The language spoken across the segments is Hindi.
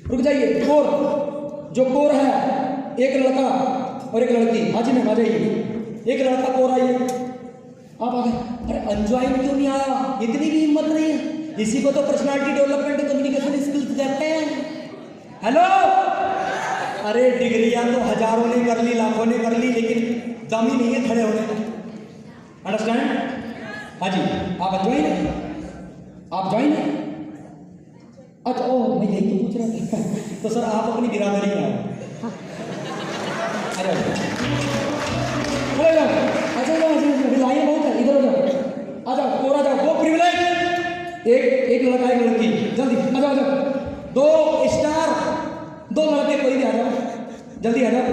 रुक जाइए। कोर, जो कोर है, एक लड़का और एक लड़की। हाँ जी मैम आ जाइए। एक लड़का कोर आइए, आप आ गए। अरे अनज्वाइन क्यों नहीं आया? इतनी भी हिम्मत नहीं है। इसी को तो पर्सनालिटी डेवलपमेंट कम्युनिकेशन स्किल्स कहते हैं। हेलो, अरे डिग्रियां तो हजारों ने कर ली, लाखों ने कर ली, लेकिन दम ही नहीं है खड़े होने का। अंडरस्टैंड? हाँ जी, आप ज्वाइन है, आप ज्वाइन है। अच्छा, ओह मैं यही तो पूछ रहा था। तो सर आप अपनी बिरादरी में आओ। अरे लाइए बहुत है, इधर जाओ, आ जाओ, कोरा जाओ, वो प्रिविलेज। एक लड़का एक लड़की, जल्दी आ जाओ, आ जाओ। दो स्टार, दो लड़के, कोई भी आ जाओ, जल्दी आ जाओ।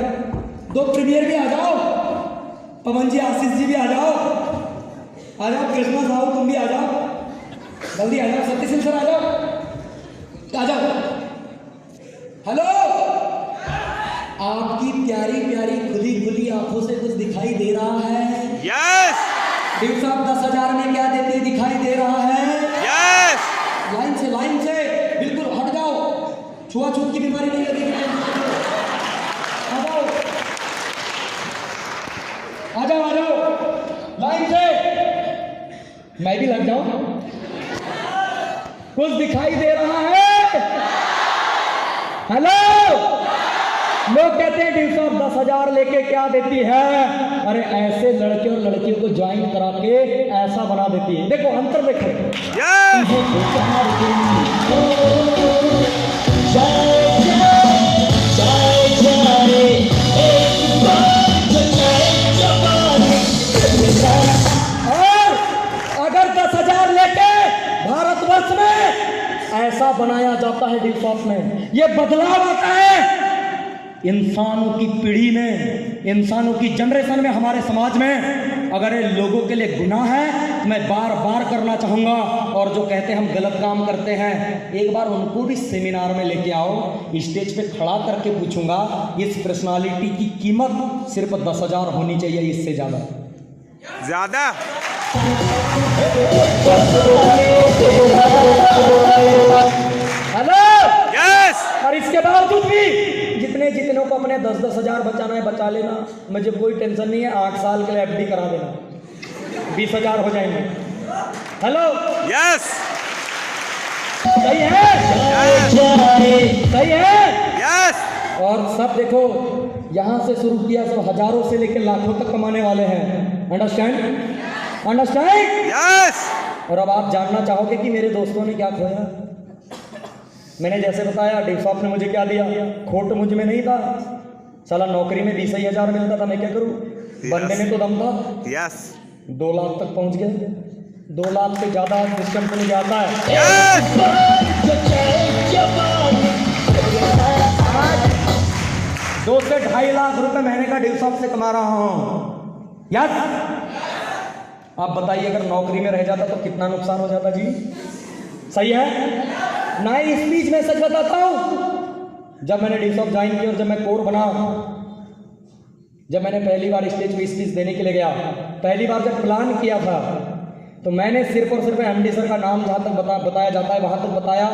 दो प्रीमियर भी आ जाओ, पवन जी, आशीष जी भी आ जाओ, आ जाओ। कृष्णा साहू तुम भी आ जाओ, जल्दी आ जाओ। सत्य सिंह सर आ जाओ, आ जाओ। हेलो, आपकी प्यारी प्यारी खुली खुली आंखों से कुछ दिखाई दे रहा है? यस। ड्यू साहब 10,000 में क्या देते दिखाई दे रहा है? यस। लाइन से बिल्कुल हट जाओ। छुआछूत की बीमारी नहीं लगेगी। आ जाओ, आ जाओ, आ जाओ, लाइन से। मैं भी लग जाऊं? कुछ दिखाई दे रहा है? हेलो, लोग कहते हैं ड्यू साहब 10,000 लेके क्या देती है? अरे ऐसे लड़के और लड़कियों को ज्वाइन करा के ऐसा बना देती है। देखो अंतर देखो। और अगर 10,000 लेके भारतवर्ष में ऐसा बनाया जाता है ड्यू साहब में, ये बदलाव आता है इंसानों की पीढ़ी में, इंसानों की जनरेशन में, हमारे समाज में। अगर ये लोगों के लिए गुनाह है तो मैं बार बार करना चाहूँगा। और जो कहते हैं हम गलत काम करते हैं, एक बार उनको भी सेमिनार में लेके आओ, स्टेज पे खड़ा करके पूछूंगा इस पर्सनालिटी की कीमत सिर्फ 10,000 होनी चाहिए, इससे ज़्यादा। Hello, yes. और इसके बावजूद भी जितनों को अपने 10-10 हजार बचाना है बचा लेना, मुझे कोई टेंशन नहीं है। 8 साल के लिए FD करा देना, 20,000 हो जाएंगे। Hello, yes. सही है? सही है? यस। और सब देखो, यहाँ से शुरू किया, सब हजारों से लेकर लाखों तक कमाने वाले हैं। अंडरस्टैंड? अंडरस्टैंड? यस। और अब आप जानना चाहोगे कि मेरे दोस्तों ने क्या खोया? मैंने जैसे बताया, ड्यू साहब ने मुझे क्या दिया? खोट मुझ में नहीं था। साला नौकरी में 20,000 मिलता था, मैं क्या करूं? बंदे में तो दम था। यस। 2 लाख तक पहुंच गए। 2 लाख से ज्यादा सिस्टम से नहीं आता है। यस। 2 से 2.5 लाख रुपए महीने का ड्यू साहब से कमा रहा हूं। यस। आप बताइए, अगर नौकरी में रह जाता तो कितना नुकसान हो जाता जी? सही है ना? इस बीच में सच बताता हूं, जब मैंने ड्यू साहब ज्वाइन किया और जब मैं कोर बना, जब मैंने पहली बार स्टेज पे स्पीच देने के लिए गया, पहली बार जब प्लान किया था, तो मैंने सिर्फ और सिर्फ MD सर का नाम जहाँ तक बताया जाता है वहाँ तक बताया।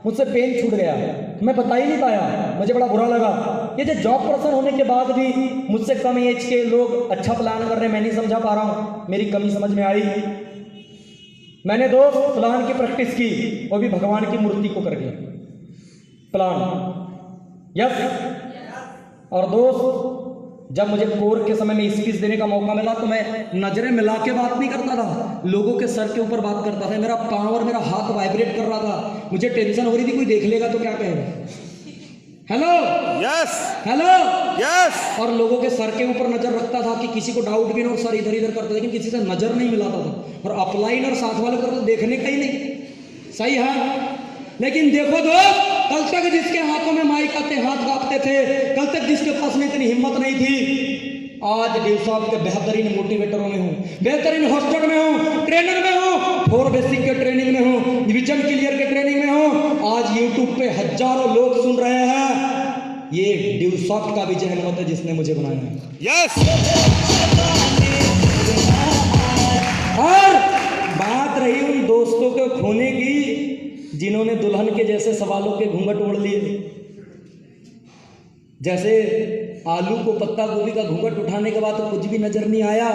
मुझसे पेन छूट गया, मैं बता ही नहीं पाया। मुझे बड़ा बुरा लगा। ये जो जॉब पर्सन होने के बाद भी मुझसे कम एज के लोग अच्छा प्लान कर रहे हैं, मैं नहीं समझा पा रहा हूँ। मेरी कमी समझ में आई। मैंने दोस्त प्लान की प्रैक्टिस की, वो भी भगवान की मूर्ति को करके प्लान। यस। और दोस्त, जब मुझे कोर के समय में स्पीच देने का मौका मिला तो मैं नजरें मिला के बात नहीं करता था, लोगों के सर के ऊपर बात करता था। मेरा पाँव और मेरा हाथ वाइब्रेट कर रहा था, मुझे टेंशन हो रही थी कोई देख लेगा तो क्या कहेगा। Hello, yes. Hello, yes. और लोगों के सर के ऊपर नजर रखता था कि किसी को डाउट भी ना, और सर इधर इधर करता, लेकिन किसी से नजर नहीं मिलाता था। और अपलाइन और साथ वाले को तो देखने का ही नहीं। सही है? लेकिन देखो दोस्त, कल तक जिसके हाथों में माइक आते हाथ कांपते थे, कल तक जिसके पास में इतनी हिम्मत नहीं थी, आज ड्यू साहब के बेहतरीन मोटिवेटरों में हूँ, बेहतरीन हॉस्टल में हूँ, ट्रेनर में हूँ, 4 बेसिक के ट्रेनिंग में हूँ, विजन क्लियर के ट्रेनिंग में हूँ। आज यूट्यूब पे हजारों लोग सुन रहे हैं। ये ड्यू साहब का विजय हिम्मत है जिसने मुझे बनाया है। यस। और बात रही उन दोस्तों को खोने की जिन्होंने दुल्हन के जैसे सवालों के घूंघट ओढ़ लिए, जैसे आलू को पत्ता गोभी का घूंघट उठाने के बाद तो कुछ भी नजर नहीं आया,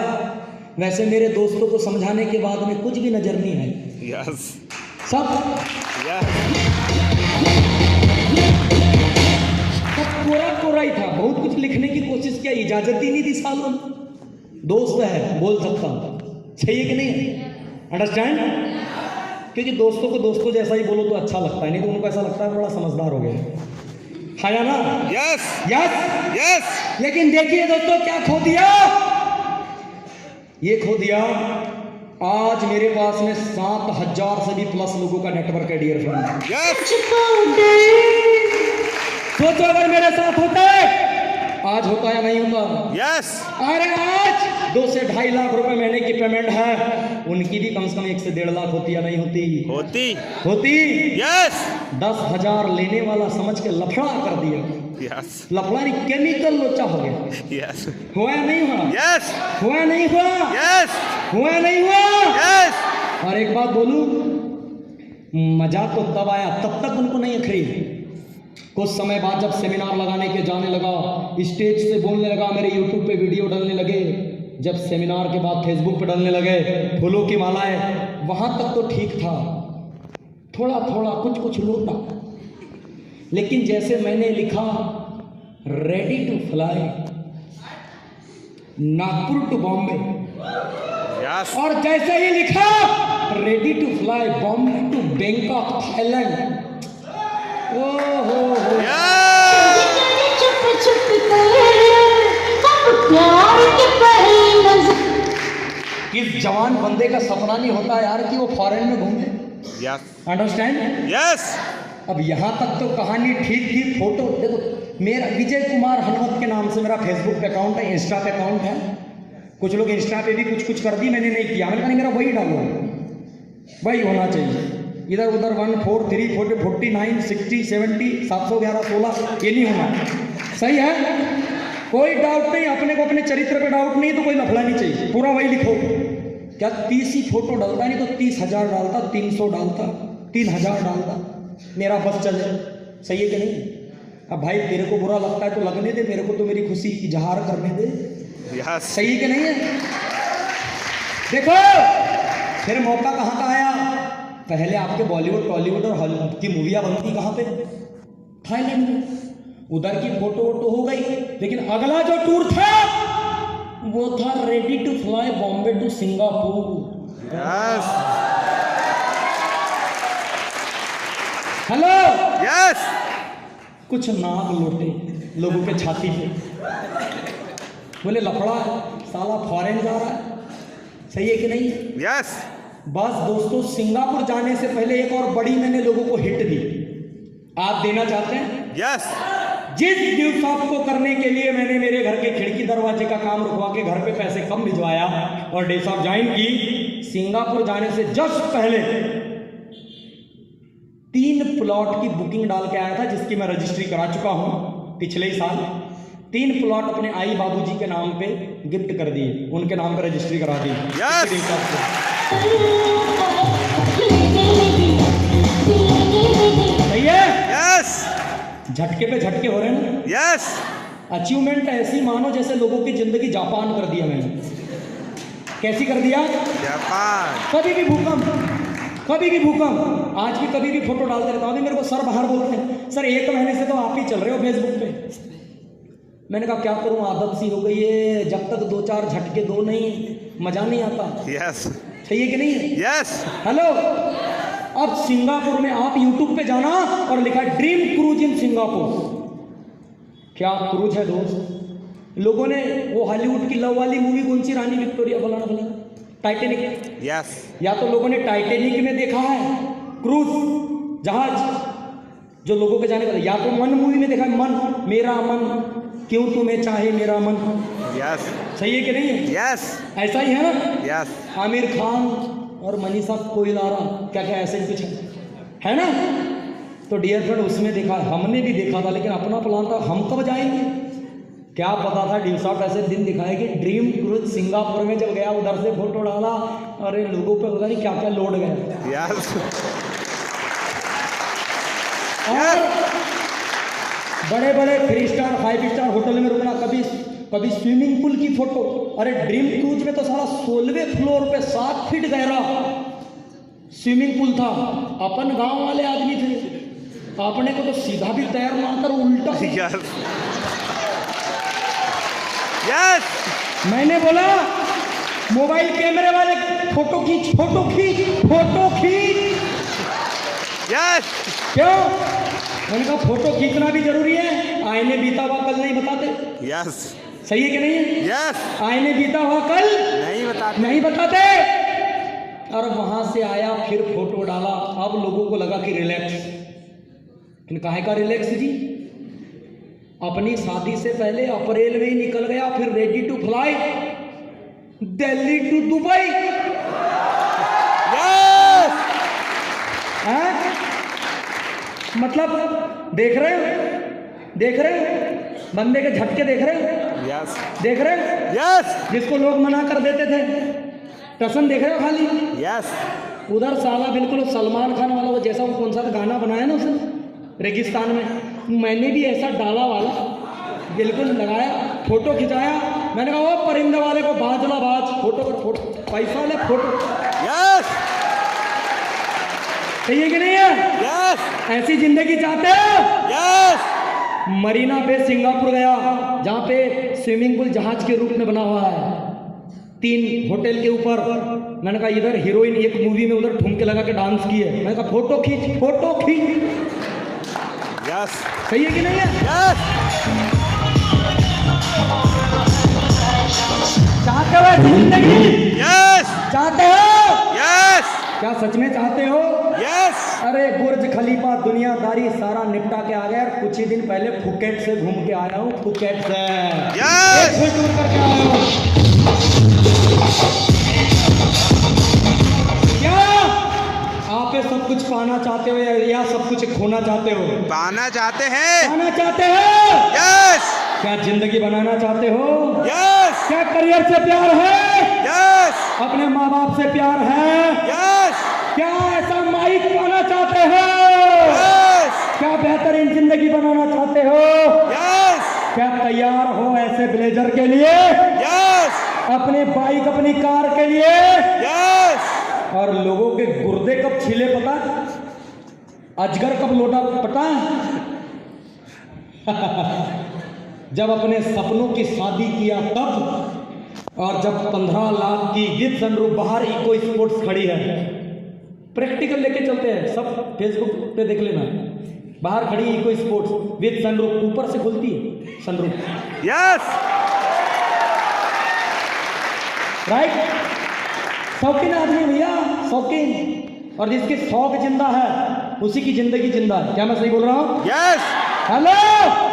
वैसे मेरे दोस्तों को समझाने के बाद में कुछ भी नजर नहीं आया। यस सब कोरा कोरा ही था, बहुत कुछ लिखने की कोशिश किया, इजाजत ही नहीं दी सालों में। दोस्त है, बोल सकता हूँ, सही है कि नहीं? अंडरस्टैंड? क्योंकि दोस्तों को दोस्तों जैसा ही बोलो तो अच्छा लगता है, नहीं तो उनको ऐसा लगता है बड़ा समझदार हो गया, है या ना? Yes yes yes. लेकिन देखिए दोस्तों क्या खो दिया, ये खो दिया। आज मेरे पास में 7,000 से भी प्लस लोगों का नेटवर्क है डियर फ्रेंड। यस सोचो अगर मेरे साथ होता है, आज होता या नहीं होता? यस। अरे आज 2 से 2.5 लाख रुपए महीने की पेमेंट है, उनकी भी कम से कम 1 से 1.5 लाख होती या नहीं होती? होती। यस 10,000 लेने वाला समझ के लफड़ा कर दिया। यस लफड़ा नहीं, केमिकल लोचा हो गया। यस हुआ या नहीं हुआ? यस हुआ नहीं हुआ? यस हुआ या नहीं हुआ? यस। और एक बात बोलूं, मजा तो तब आया, तब तक उनको नहीं अखरी। कुछ समय बाद जब सेमिनार लगाने के जाने लगा, स्टेज से बोलने लगा, मेरे यूट्यूब पे वीडियो डालने लगे, जब सेमिनार के बाद फेसबुक पे डालने लगे फूलों की मालाएं, वहां तक तो ठीक था, थोड़ा थोड़ा कुछ कुछ लौटा। लेकिन जैसे मैंने लिखा ready to fly Nagpur to Bombay, yes और जैसे ही लिखा ready to fly Bombay to Bangkok Thailand, ओहो इस जवान बंदे का सपना नहीं होता यार कि वो फॉरेन में घूमे। Yes understand? यस। अब यहाँ तक तो कहानी ठीक थी। फोटो देखो, मेरा विजय कुमार हनुमत के नाम से मेरा फेसबुक पे अकाउंट है, इंस्टा पे अकाउंट है। कुछ लोग इंस्टा पे भी कुछ कुछ कर दी, मैंने नहीं किया। मैंने कहा नहीं, मेरा वही डालो, वही होना चाहिए। इधर उधर 1 4 3 4 49 60 70 711 16 ये नहीं होना। सही है, कोई डाउट नहीं, अपने को अपने चरित्र पे डाउट नहीं तो कोई लफड़ा नहीं चाहिए, पूरा वही लिखो। क्या 30 ही फोटो डालता, नहीं तो 30,000 डालता, 300 डालता, 3,000 डालता, मेरा बस चले। सही है कि नहीं? अब भाई तेरे को बुरा लगता है तो लगने दे, मेरे को तो मेरी खुशी इजहार करने दे। यस सही है कि नहीं है? देखो फिर मौका कहाँ का आया। पहले आपके बॉलीवुड टॉलीवुड और हॉलीवुड की मूवियाँ बनती कहाँ पे? थाईलैंड में। उधर की फोटो वोटो हो गई, लेकिन अगला जो टूर था वो था ready to fly Bombay to Singapore. Yes hello yes. कुछ नाग लोटे लोगों के छाती पे, बोले लफड़ा साला फॉरेन जा रहा है। सही है कि नहीं? यस। बस दोस्तों, सिंगापुर जाने से पहले एक और बड़ी मैंने लोगों को हिट दी, आप देना चाहते हैं? यस। जिस गिफ्ट शॉप को करने के लिए मैंने मेरे घर के खिड़की दरवाजे का काम रुकवा के घर पे पैसे कम भिजवाया और डे शॉप ज्वाइन की, सिंगापुर जाने से जस्ट पहले 3 प्लॉट की बुकिंग डाल के आया था, जिसकी मैं रजिस्ट्री करा चुका हूं पिछले ही साल। 3 प्लॉट अपने आई बाबूजी के नाम पे गिफ्ट कर दिए, उनके नाम पे रजिस्ट्री करा दी। सही है? यस। झटके पे झटके हो रहे हैं ना? यस। अचीवमेंट ऐसी मानो जैसे लोगों की जिंदगी जापान कर दिया मैंने। कैसी कर दिया? जापान। कभी भी भूकंप, कभी भी भूकंप, आज भी कभी भी फोटो डालते रहता हूँ। अभी मेरे को सर बाहर बोलते हैं, सर 1 महीने से तो आप ही चल रहे हो फेसबुक पे। मैंने कहा क्या करूँ, आदत सी हो गई है, जब तक 2-4 झटके दो नहीं मजा नहीं आता। यस। सही है कि नहीं? यस। हेलो, अब सिंगापुर में आप यूट्यूब पे जाना और लिखा है ड्रीम क्रूज इन सिंगापुर। क्या क्रूज है दोस्त? लोगों ने वो हॉलीवुड की लव वाली मूवी कौन सी, रानी विक्टोरिया फलाना फलाना, टाइटेनिक। यस। या तो लोगों ने टाइटेनिक में देखा है क्रूज जहाज जो लोगों के जाने का, या तो मन मूवी में देखा है मन, मेरा मन क्यों तुम्हें चाहे मेरा मन। यस। सही है कि नहीं है? यस। ऐसा ही है ना? यस। आमिर खान और मनीषा कोइराला, क्या क्या ऐसे कुछ है ना? तो डियर फ्रेंड उसमें देखा, हमने भी देखा था, लेकिन अपना प्लान था हम कब जाएंगे, क्या पता था डिवसॉफ्ट ऐसे दिन दिखाएगी। ड्रीम क्रूज सिंगापुर में जब गया, उधर से फोटो डाला, अरे लोगों पे पता नहीं क्या क्या लोड गया। यस। और बड़े बड़े 3 स्टार 5 स्टार होटल में रुकना, कभी स्विमिंग पूल की फोटो। अरे ड्रीम क्रूज में तो सारा 16वें फ्लोर पे 7 फीट गहरा स्विमिंग पूल था। अपन गांव वाले आदमी थे, अपने को तो सीधा भी तैर मारकर उल्टा। यस मैंने बोला मोबाइल कैमरे वाले फोटो खींच, फोटो खींच, फोटो खींच। यस क्यों? मैंने कहा फोटो खींचना भी जरूरी है, आईने बीता हुआ कल नहीं बताते। यस सही है कि नहीं है? यस आईने बीता हुआ कल नहीं बताते। और वहां से आया, फिर फोटो डाला। अब लोगों को लगा कि रिलैक्स। लेकिन काहे का रिलैक्स जी? अपनी शादी से पहले अप्रैल में ही निकल गया, फिर ready to fly Delhi to Dubai. Yes हैं? मतलब देख रहे हो बंदे के झटके, देख रहे हो? यस देख रहे हो? यस जिसको लोग मना कर देते थे, टसन देख रहे हो खाली? यस उधर साला बिल्कुल सलमान खान वाला वो जैसा वो कौन सा गाना बनाया ना उसने रेगिस्तान में, मैंने भी ऐसा डाला वाला बिल्कुल लगाया, फोटो खिंचाया। मैंने कहा वो परिंदे वाले को बाज ला बाज, फोटो कर फोटो, पैसा ले फोटो। यस सही है कि नहीं है? यस ऐसी जिंदगी चाहते हो? यस मरीना बे सिंगापुर गया, जहाँ पे स्विमिंग पूल जहाज के रूप में बना हुआ है, 3 होटल के ऊपर। मैंने कहा इधर हीरोइन एक मूवी में उधर ठुमके लगा के डांस की है। मैंने कहा फोटो खींच, फोटो खींच। यस सही है कि नहीं है? यस चाहते हो ऐसी जिंदगी? यस चाहते हो? यस क्या सच में चाहते हो? यस अरे बुर्ज खलीफा दुनियादारी सारा निपटा के आ गया। कुछ ही दिन पहले फुकेट से घूम के आया हूँ, फुकेट से Yes! एक टूर करके आया हूँ। क्या आप ये सब कुछ पाना चाहते हो या सब कुछ खोना चाहते हो? पाना चाहते हैं। पाना चाहते हो? यस क्या जिंदगी बनाना चाहते हो? यस क्या करियर से प्यार है? यस अपने माँ बाप से प्यार है? यस क्या ऐसा माइक पाना चाहते हो? यस क्या बेहतरीन जिंदगी बनाना चाहते हो? यस क्या तैयार हो ऐसे ब्लेजर के लिए? यस अपनी बाइक, अपनी कार के लिए? यस और लोगों के गुर्दे कब छिले पता? अजगर कब लौटा पता? जब अपने सपनों की शादी किया तब, और जब 15 लाख की विद सनरूफ बाहर इको स्पोर्ट्स खड़ी है। प्रैक्टिकल लेके चलते हैं, सब फेसबुक पे देख लेना। बाहर खड़ी इको स्पोर्ट्स विद सनरूफ, ऊपर से खुलती है सनरूफ। Yes right? शौकीन आदमी भैया, शौकीन। और जिसकी शौक जिंदा है उसी की जिंदगी जिंदा है। क्या मैं सही बोल रहा हूँ? Yes hello.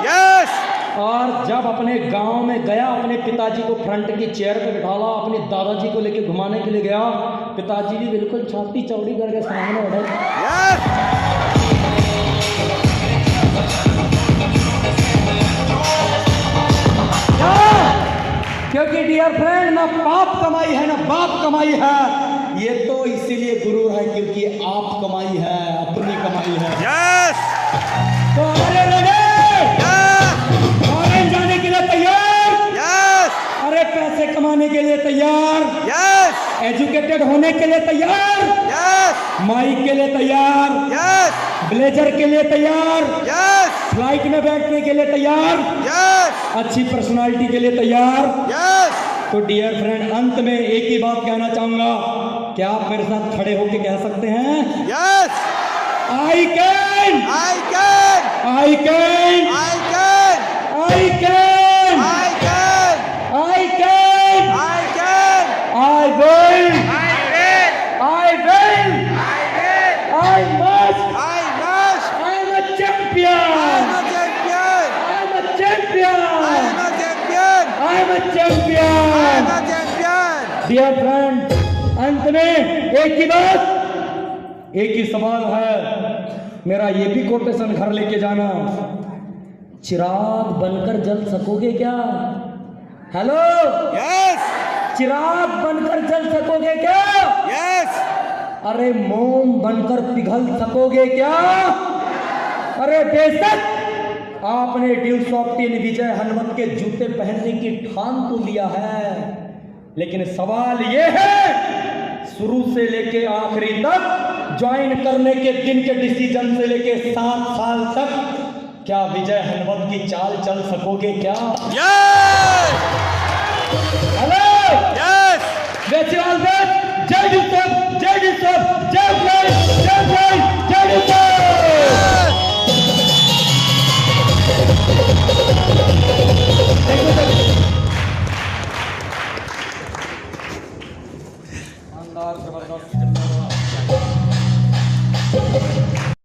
यस और जब अपने गांव में गया, अपने पिताजी को फ्रंट की चेयर पे बिठाला, अपने दादाजी को लेके घुमाने के लिए गया, पिताजी भी बिल्कुल छाती चौड़ी करके सामने बैठे। यस क्योंकि डियर फ्रेंड, ना बाप कमाई है ना बाप कमाई है। ये तो इसीलिए गुरूर है क्योंकि आप कमाई है, अपनी कमाई है। यस तो अरे लगे फॉरेन जाने के लिए तैयार? यस अरे पैसे कमाने के लिए तैयार? यस एजुकेटेड होने के लिए तैयार? यस माइक के लिए तैयार? यस ब्लेजर के लिए तैयार? यस फ्लाइट में बैठने के लिए तैयार? यस अच्छी पर्सनालिटी के लिए तैयार? यस तो डियर फ्रेंड, अंत में एक ही बात कहना चाहूंगा। क्या आप मेरे साथ खड़े होकर कह सकते हैं? Yes I can, I can I can, I can I can, I can I can, I can I will, I will I will, I will I must, I must I am a champion, I am a champion I am a champion, I am a champion I am a I champion. Am a champion. Dear friend, अंत में एक ही बात, एक ही सवाल है मेरा, ये भी कोटेशन घर लेके जाना। चिराग बनकर जल सकोगे क्या? हेलो, यस चिराग बनकर जल सकोगे क्या? यस अरे मोम बनकर पिघल सकोगे क्या? अरे बेशक आपने ड्यू सॉफ्टीन विजय हनुमत के जूते पहनने की ठान तो लिया है, लेकिन सवाल यह है शुरू से लेके आखिरी तक ज्वाइन करने के दिन के डिसीजन से लेके 7 साल तक क्या विजय हनुमत की चाल चल सकोगे क्या? Yes! Hello Yes! जय श्री राम, जय जय जय जय जय